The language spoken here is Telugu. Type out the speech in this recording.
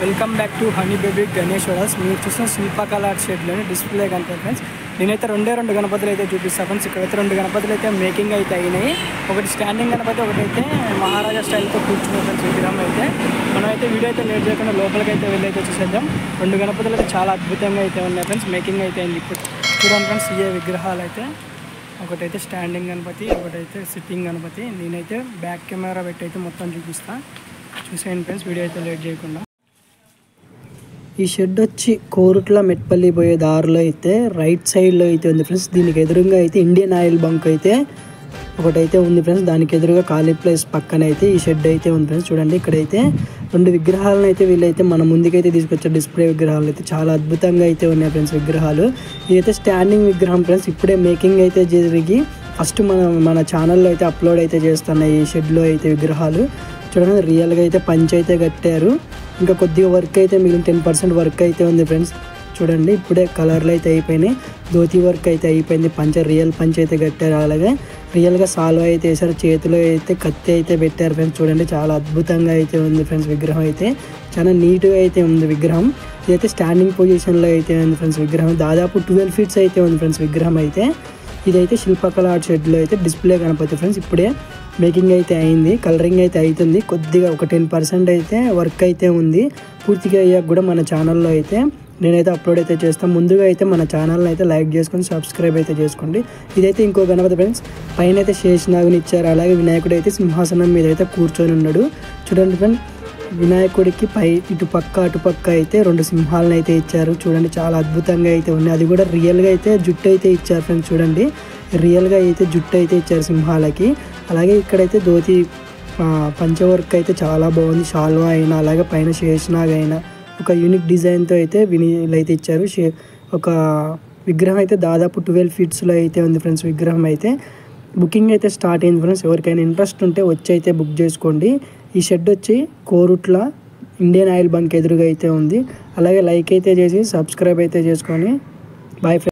Welcome back to honey baby గణేశ్వరస్. మీరు చూసిన శిల్పకళ షెడ్లోని డిస్ప్లే కనుక ఫ్రెండ్స్, నేనైతే రెండు గణపతులు అయితే చూపిస్తాను ఫ్రెండ్స్. ఇక్కడైతే 2 గణపతులు అయితే మేకింగ్ అయితే అయినాయి. ఒకటి స్టాండింగ్ గణపతి, ఒకటైతే మహారాజా స్టైల్తో కూర్చున్న ఫ్రెండ్స్ విగ్రహం అయితే. మనమైతే వీడియో అయితే లేట్ చేయకుండా లోపలికి అయితే వెళ్ళైతే చూసేద్దాం. 2 గణపతులు అయితే చాలా అద్భుతంగా అయితే ఉన్నాయి ఫ్రెండ్స్. మేకింగ్ అయితే అయింది. ఇప్పుడు చూడండి ఫ్రెండ్స్, ఈ విగ్రహాలు అయితే ఒకటైతే స్టాండింగ్ గణపతి, ఒకటైతే సిట్టింగ్ గణపతి. నేనైతే బ్యాక్ కెమెరా పెట్టి అయితే మొత్తం చూపిస్తాను, చూసేయండి ఫ్రెండ్స్ వీడియో అయితే లేట్ చేయకుండా. ఈ షెడ్ వచ్చి కోరుట్ల మెట్పల్లి పోయే దారిలో అయితే రైట్ సైడ్లో అయితే ఉంది ఫ్రెండ్స్. దీనికి ఎదురుగా అయితే ఇండియన్ ఆయిల్ బంక్ అయితే ఒకటైతే ఉంది ఫ్రెండ్స్. దానికి ఎదురుగా ఖాళీ ప్లేస్ పక్కన అయితే ఈ షెడ్ అయితే ఉంది ఫ్రెండ్స్. చూడండి, ఇక్కడైతే 2 విగ్రహాలను అయితే వీళ్ళైతే మన ముందుకైతే తీసుకొచ్చారు. డిస్ప్లే విగ్రహాలు అయితే చాలా అద్భుతంగా అయితే ఉన్నాయి ఫ్రెండ్స్ విగ్రహాలు. ఇదైతే స్టాండింగ్ విగ్రహం ఫ్రెండ్స్. ఇప్పుడే మేకింగ్ అయితే జరిగి ఫస్ట్ మన ఛానల్లో అయితే అప్లోడ్ అయితే చేస్తున్నాయి ఈ షెడ్లో అయితే విగ్రహాలు. చూడండి, రియల్గా అయితే పంచ్ అయితే కట్టారు. ఇంకా కొద్దిగా వర్క్ అయితే మిగిలిన 10% వర్క్ అయితే ఉంది ఫ్రెండ్స్. చూడండి, ఇప్పుడే కలర్లు అయితే అయిపోయినాయి. ధోతి వర్క్ అయితే అయిపోయింది. రియల్ పంచ్ అయితే కట్టారు. అలాగే రియల్గా సాల్వ్ అయితే వేసారు. చేతిలో అయితే కత్తి అయితే పెట్టారు ఫ్రెండ్స్. చూడండి, చాలా అద్భుతంగా అయితే ఉంది ఫ్రెండ్స్. విగ్రహం అయితే చాలా నీట్గా అయితే ఉంది విగ్రహం. ఇదైతే స్టాండింగ్ పొజిషన్లో అయితే ఉంది ఫ్రెండ్స్. విగ్రహం దాదాపు 12 ఫీట్స్ అయితే ఉంది ఫ్రెండ్స్ విగ్రహం అయితే. ఇదైతే శిల్పకళ ఆర్ట్ షెడ్లో అయితే డిస్ప్లే గణపతి ఫ్రెండ్స్. ఇప్పుడే మేకింగ్ అయితే అయింది, కలరింగ్ అయితే అవుతుంది. కొద్దిగా ఒక 10% అయితే వర్క్ అయితే ఉంది. పూర్తిగా అయ్యాక కూడా మన ఛానల్లో అయితే నేనైతే అప్లోడ్ అయితే చేస్తాను. ముందుగా అయితే మన ఛానల్ని అయితే లైక్ చేసుకొని సబ్స్క్రైబ్ అయితే చేసుకోండి. ఇదైతే ఇంకో గణపతి ఫ్రెండ్స్. పైన అయితే శేషనాగుని ఇచ్చారు. అలాగే వినాయకుడు అయితే సింహాసనం మీద అయితే కూర్చొని ఉన్నాడు. చూడండి ఫ్రెండ్స్, వినాయకుడికి ఇటు పక్క అటుపక్క అయితే 2 సింహాలను అయితే ఇచ్చారు. చూడండి, చాలా అద్భుతంగా అయితే ఉన్నాయి. అది కూడా రియల్గా అయితే జుట్టు అయితే ఇచ్చారు ఫ్రెండ్స్. చూడండి, రియల్గా అయితే జుట్టు అయితే ఇచ్చారు సింహాలకి. అలాగే ఇక్కడైతే ధోతి పంచవర్క్ అయితే చాలా బాగుంది. షాల్వా అయినా అలాగే పైన శేషనాగ్ అయినా ఒక యూనిక్ డిజైన్తో అయితే వీళ్ళైతే ఇచ్చారు. ఒక విగ్రహం అయితే దాదాపు 12 ఫీట్స్లో అయితే ఉంది ఫ్రెండ్స్ విగ్రహం అయితే. బుకింగ్ అయితే స్టార్ట్ అయింది ఫ్రెండ్స్. ఎవరికైనా ఇంట్రెస్ట్ ఉంటే వచ్చి అయితే బుక్ చేసుకోండి. ఈ షెడ్ వచ్చి కోరుట్ల ఇండియన్ ఆయిల్ బంక్ ఎదురుగా అయితే ఉంది. అలాగే లైక్ అయితే చేసి సబ్స్క్రైబ్ అయితే చేసుకొని బాయ్ ఫ్రెండ్స్.